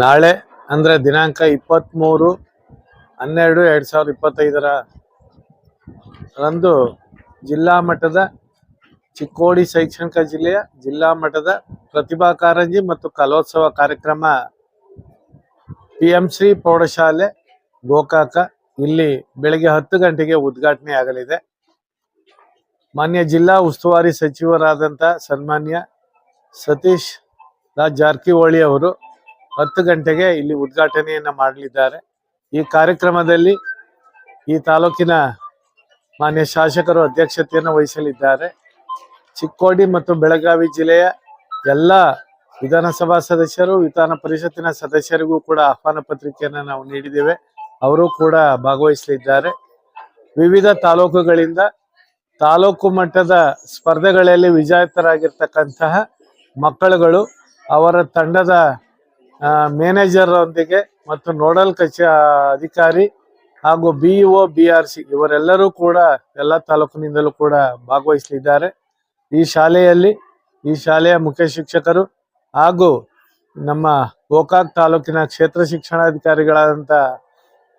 ನಾಳೆ ಅಂದ್ರೆ ದಿನಾಂಕ 23/12/2025 ರಂದು ಜಿಲ್ಲಾ ಮಟ್ಟದ ಚಿಕ್ಕೋಡಿ ಶೈಕ್ಷಣಿಕ ಜಿಲ್ಲೆಯ ಜಿಲ್ಲಾ ಮಟ್ಟದ ಪ್ರತಿಭಾ ಕಾರಂಜಿ ಮತ್ತು ಕಲೋತ್ಸವ ಕಾರ್ಯಕ್ರಮ PMಶ್ರೀ ಪ್ರೌಢಶಾಲೆ ಗೋಕಾಕ ಇಲ್ಲಿ ಬೆಳಗ್ಗೆ 10 ಗಂಟೆಗೆ ಉದ್ಘಾಟನೆ ಆಗಲಿದೆ. ಮಾನ್ಯ ಜಿಲ್ಲಾ ಉಸ್ತುವಾರಿ ಸಚಿವರಾದಂಥ ಸನ್ಮಾನ್ಯ ಸತೀಶ್ ರಾಜ್ ಜಾರಕಿಹೊಳಿ ಅವರು 10 ಗಂಟೆಗೆ ಇಲ್ಲಿ ಉದ್ಘಾಟನೆಯನ್ನ ಮಾಡಲಿದ್ದಾರೆ. ಈ ಕಾರ್ಯಕ್ರಮದಲ್ಲಿ ಈ ತಾಲೂಕಿನ ಮಾನ್ಯ ಶಾಸಕರು ಅಧ್ಯಕ್ಷತೆಯನ್ನು ವಹಿಸಲಿದ್ದಾರೆ. ಚಿಕ್ಕೋಡಿ ಮತ್ತು ಬೆಳಗಾವಿ ಜಿಲ್ಲೆಯ ಎಲ್ಲ ವಿಧಾನಸಭಾ ಸದಸ್ಯರು, ವಿಧಾನ ಪರಿಷತ್ತಿನ ಸದಸ್ಯರಿಗೂ ಕೂಡ ಆಹ್ವಾನ ಪತ್ರಿಕೆಯನ್ನು ನಾವು ನೀಡಿದ್ದೇವೆ. ಅವರು ಕೂಡ ಭಾಗವಹಿಸಲಿದ್ದಾರೆ. ವಿವಿಧ ತಾಲೂಕುಗಳಿಂದ ತಾಲೂಕು ಮಟ್ಟದ ಸ್ಪರ್ಧೆಗಳಲ್ಲಿ ವಿಜೇತರಾಗಿರ್ತಕ್ಕಂತಹ ಮಕ್ಕಳುಗಳು ಅವರ ತಂಡದ ಮ್ಯಾನೇಜರ್ ಒಂದಿಗೆ ಮತ್ತು ನೋಡಲ್ ಅಧಿಕಾರಿ ಹಾಗೂ BEO BRC ಇವರೆಲ್ಲರೂ ಕೂಡ ಎಲ್ಲ ತಾಲೂಕಿನಿಂದಲೂ ಕೂಡ ಭಾಗವಹಿಸಲಿದ್ದಾರೆ. ಈ ಶಾಲೆಯ ಮುಖ್ಯ ಶಿಕ್ಷಕರು ಹಾಗೂ ನಮ್ಮ ಗೋಕಾಕ್ ತಾಲೂಕಿನ ಕ್ಷೇತ್ರ ಶಿಕ್ಷಣಾಧಿಕಾರಿಗಳಾದಂಥ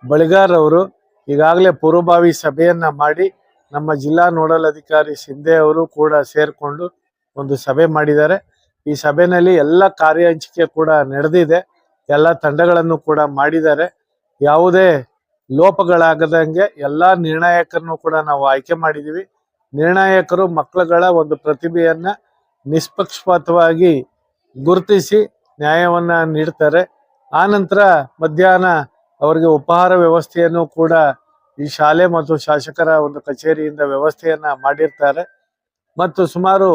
ಬಳಿಗಾರ್ ಅವರು ಈಗಾಗಲೇ ಪೂರ್ವಭಾವಿ ಸಭೆಯನ್ನ ಮಾಡಿ ನಮ್ಮ ಜಿಲ್ಲಾ ನೋಡಲ್ ಅಧಿಕಾರಿ ಶಿಂದೆ ಅವರು ಕೂಡ ಸೇರಿಕೊಂಡು ಒಂದು ಸಭೆ ಮಾಡಿದ್ದಾರೆ. ಈ ಸಭೆಯಲ್ಲಿ ಎಲ್ಲ ಕಾರ್ಯ ಹಂಚಿಕೆ ಕೂಡ ನಡೆದಿದೆ. ಎಲ್ಲ ತಂಡಗಳನ್ನು ಕೂಡ ಮಾಡಿದ್ದಾರೆ. ಯಾವುದೇ ಲೋಪಗಳಾಗದಂಗೆ ಎಲ್ಲ ನಿರ್ಣಾಯಕರನ್ನು ಕೂಡ ನಾವು ಆಯ್ಕೆ ಮಾಡಿದ್ದೀವಿ. ನಿರ್ಣಾಯಕರು ಮಕ್ಕಳುಗಳ ಒಂದು ಪ್ರತಿಭೆಯನ್ನ ನಿಷ್ಪಕ್ಷಪಾತವಾಗಿ ಗುರುತಿಸಿ ನ್ಯಾಯವನ್ನ ನೀಡ್ತಾರೆ. ಆ ನಂತರ ಮಧ್ಯಾಹ್ನ ಅವರಿಗೆ ಉಪಹಾರ ವ್ಯವಸ್ಥೆಯನ್ನು ಕೂಡ ಈ ಶಾಲೆ ಮತ್ತು ಶಾಸಕರ ಒಂದು ಕಚೇರಿಯಿಂದ ವ್ಯವಸ್ಥೆಯನ್ನ ಮಾಡಿರ್ತಾರೆ. ಮತ್ತು ಸುಮಾರು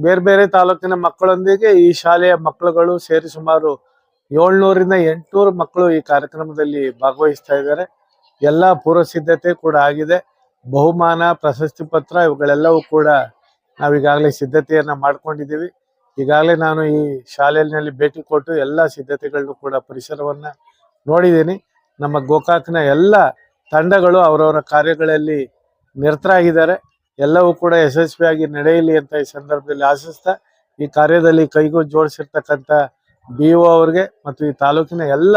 ಬೇರೆ ಬೇರೆ ತಾಲೂಕಿನ ಮಕ್ಕಳೊಂದಿಗೆ ಈ ಶಾಲೆಯ ಮಕ್ಕಳುಗಳು ಸೇರಿ ಸುಮಾರು 700ರಿಂದ 800 ಮಕ್ಕಳು ಈ ಕಾರ್ಯಕ್ರಮದಲ್ಲಿ ಭಾಗವಹಿಸ್ತಾ ಇದ್ದಾರೆ. ಎಲ್ಲ ಪೂರ್ವ ಸಿದ್ಧತೆ ಕೂಡ ಆಗಿದೆ. ಬಹುಮಾನ, ಪ್ರಶಸ್ತಿ ಪತ್ರ ಇವುಗಳೆಲ್ಲವೂ ಕೂಡ ನಾವೀಗಾಗಲೇ ಸಿದ್ಧತೆಯನ್ನ ಮಾಡ್ಕೊಂಡಿದ್ದೀವಿ. ಈಗಾಗಲೇ ನಾನು ಈ ಶಾಲೆಯಲ್ಲಿ ಭೇಟಿ ಕೊಟ್ಟು ಎಲ್ಲ ಸಿದ್ಧತೆಗಳನ್ನು ಕೂಡ ಪರಿಸರವನ್ನ ನೋಡಿದ್ದೀನಿ. ನಮ್ಮ ಗೋಕಾಕ್ನ ಎಲ್ಲ ತಂಡಗಳು ಅವರವರ ಕಾರ್ಯಗಳಲ್ಲಿ ನಿರತರಾಗಿದ್ದಾರೆ. ಎಲ್ಲವೂ ಕೂಡ ಯಶಸ್ವಿಯಾಗಿ ನಡೆಯಲಿ ಅಂತ ಈ ಸಂದರ್ಭದಲ್ಲಿ ಆಶಿಸ್ತಾ, ಈ ಕಾರ್ಯದಲ್ಲಿ ಕೈಗೂ ಜೋಡಿಸಿರ್ತಕ್ಕಂಥ BO ಅವರಿಗೆ ಮತ್ತು ಈ ತಾಲೂಕಿನ ಎಲ್ಲ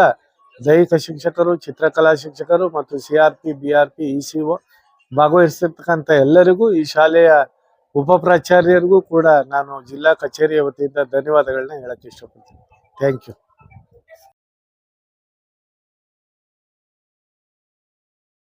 ದೈಹಿಕ ಶಿಕ್ಷಕರು, ಚಿತ್ರಕಲಾ ಶಿಕ್ಷಕರು ಮತ್ತು CRP, BRP, ECO ಭಾಗವಹಿಸಿರ್ತಕ್ಕಂಥ ಎಲ್ಲರಿಗೂ, ಈ ಶಾಲೆಯ ಉಪ ಪ್ರಾಚಾರ್ಯರಿಗೂ ಕೂಡ ನಾನು ಜಿಲ್ಲಾ ಕಚೇರಿಯ ವತಿಯಿಂದ ಧನ್ಯವಾದಗಳನ್ನ ಹೇಳಕ್ಕೆ ಇಷ್ಟಪಡ್ತೀನಿ. Thank you.